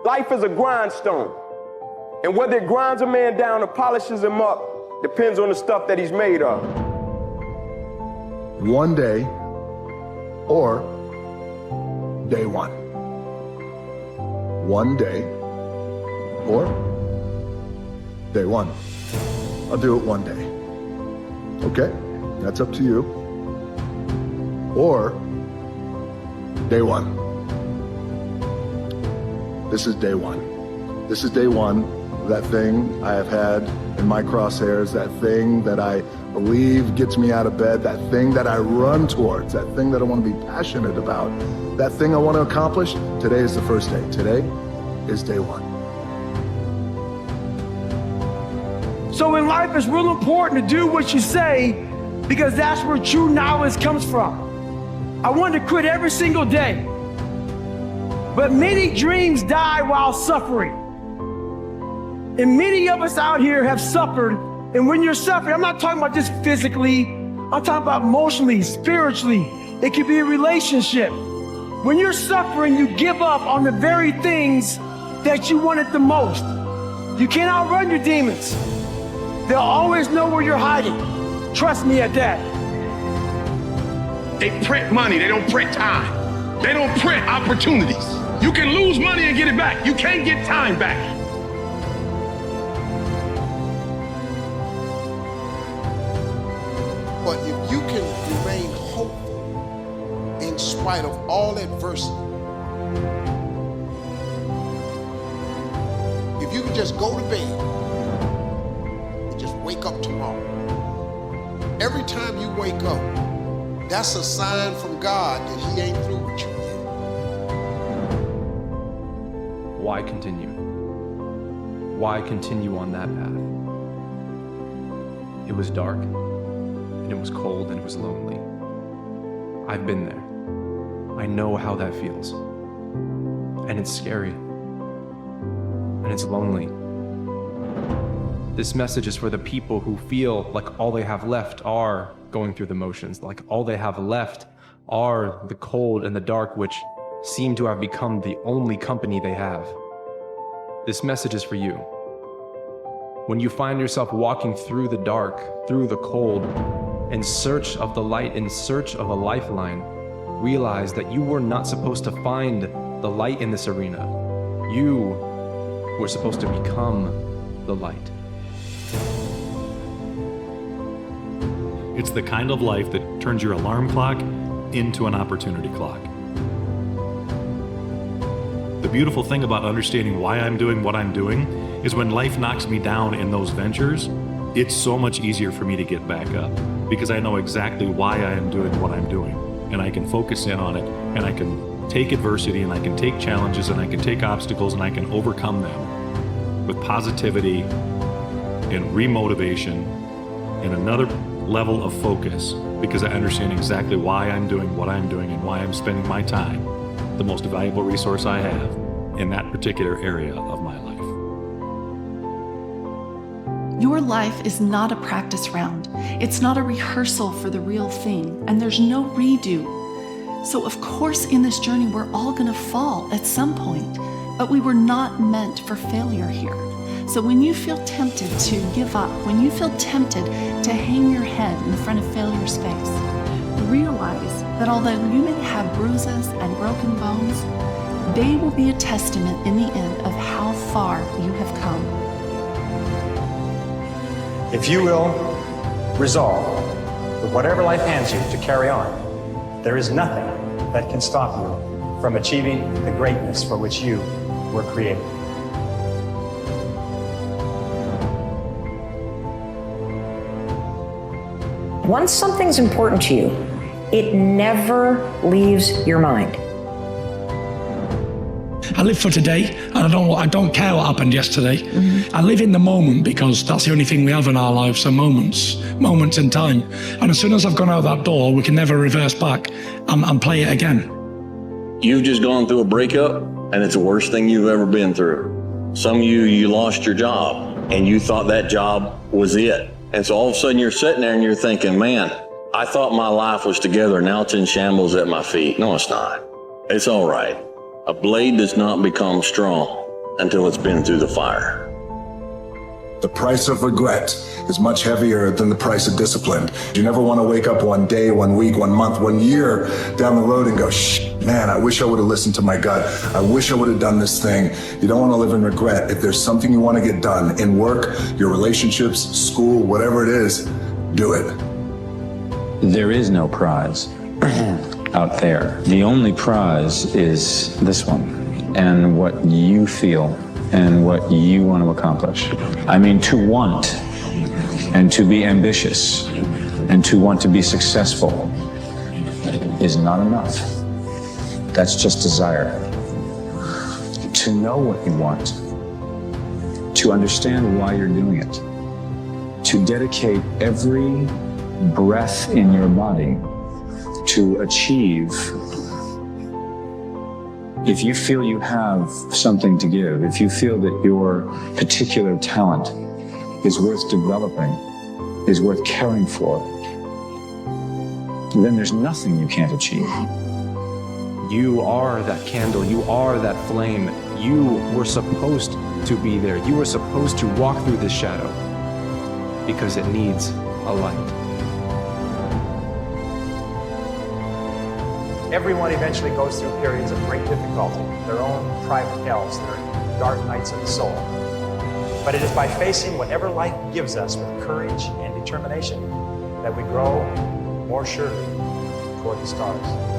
Life is a grindstone. And whether it grinds a man down or polishes him up depends on the stuff that he's made of. One day or day one. One day or day one. I'll do it one day. Okay, that's up to you. Or day one. This is day one. This is day one. That thing I have had in my crosshairs, that thing that I believe gets me out of bed, that thing that I run towards, that thing that I want to be passionate about, that thing I want to accomplish. Today is the first day. Today is day one. So in life, it's real important to do what you say, because that's where true knowledge comes from. I want to quit every single day, but many dreams die while suffering. And many of us out here have suffered. And when you're suffering, I'm not talking about just physically, I'm talking about emotionally, spiritually. It could be a relationship. When you're suffering, you give up on the very things that you wanted the most. You can't outrun your demons. They'll always know where you're hiding. Trust me at that. They print money, they don't print time. They don't print opportunities. You can lose money and get it back. You can't get time back. But if you can remain hopeful in spite of all adversity, if you can just go to bed and just wake up tomorrow, every time you wake up, that's a sign from God that He ain't through with you yet. Why continue? Why continue on that path? It was dark, and it was cold, and it was lonely. I've been there. I know how that feels. And it's scary. And it's lonely. This message is for the people who feel like all they have left are going through the motions, like all they have left are the cold and the dark, which seem to have become the only company they have. This message is for you. When you find yourself walking through the dark, through the cold, in search of the light, in search of a lifeline, realize that you were not supposed to find the light in this arena. You were supposed to become the light. It's the kind of life that turns your alarm clock into an opportunity clock. The beautiful thing about understanding why I'm doing what I'm doing is when life knocks me down in those ventures, it's so much easier for me to get back up because I know exactly why I am doing what I'm doing, and I can focus in on it, and I can take adversity, and I can take challenges, and I can take obstacles, and I can overcome them with positivity and remotivation and another level of focus, because I understand exactly why I'm doing what I'm doing and why I'm spending my time, the most valuable resource I have, in that particular area of my life. Your life is not a practice round. It's not a rehearsal for the real thing, and there's no redo. So of course in this journey we're all gonna fall at some point, but we were not meant for failure here. So when you feel tempted to give up, when you feel tempted to hang your head in front of failure's face, realize that although you may have bruises and broken bones, they will be a testament in the end of how far you have come. If you will resolve with whatever life hands you to carry on, there is nothing that can stop you from achieving the greatness for which you were created. Once something's important to you, it never leaves your mind. I live for today, and I don't care what happened yesterday. Mm-hmm. I live in the moment because that's the only thing we have in our lives, are moments in time. And as soon as I've gone out that door, we can never reverse back and play it again. You've just gone through a breakup, and it's the worst thing you've ever been through. Some of you lost your job, and you thought that job was it. And so all of a sudden you're sitting there and you're thinking, man, I thought my life was together, now it's in shambles at my feet. No, it's not. It's all right. A blade does not become strong until it's been through the fire. The price of regret is much heavier than the price of discipline. You never want to wake up one day, 1 week, 1 month, 1 year down the road and go, man, I wish I would have listened to my gut. I wish I would have done this thing. You don't want to live in regret. If there's something you want to get done in work, your relationships, school, whatever it is, do it. There is no prize out there. The only prize is this one and what you feel and what you want to accomplish. I mean, to want and to be ambitious and to want to be successful is not enough. That's just desire. To know what you want, to understand why you're doing it, to dedicate every breath in your body to achieve. If you feel you have something to give, if you feel that your particular talent is worth developing, is worth caring for, then there's nothing you can't achieve. You are that candle. You are that flame. You were supposed to be there. You were supposed to walk through this shadow because it needs a light. Everyone eventually goes through periods of great difficulty, their own private hells, their dark nights of the soul. But it is by facing whatever life gives us with courage and determination that we grow more surely toward the stars.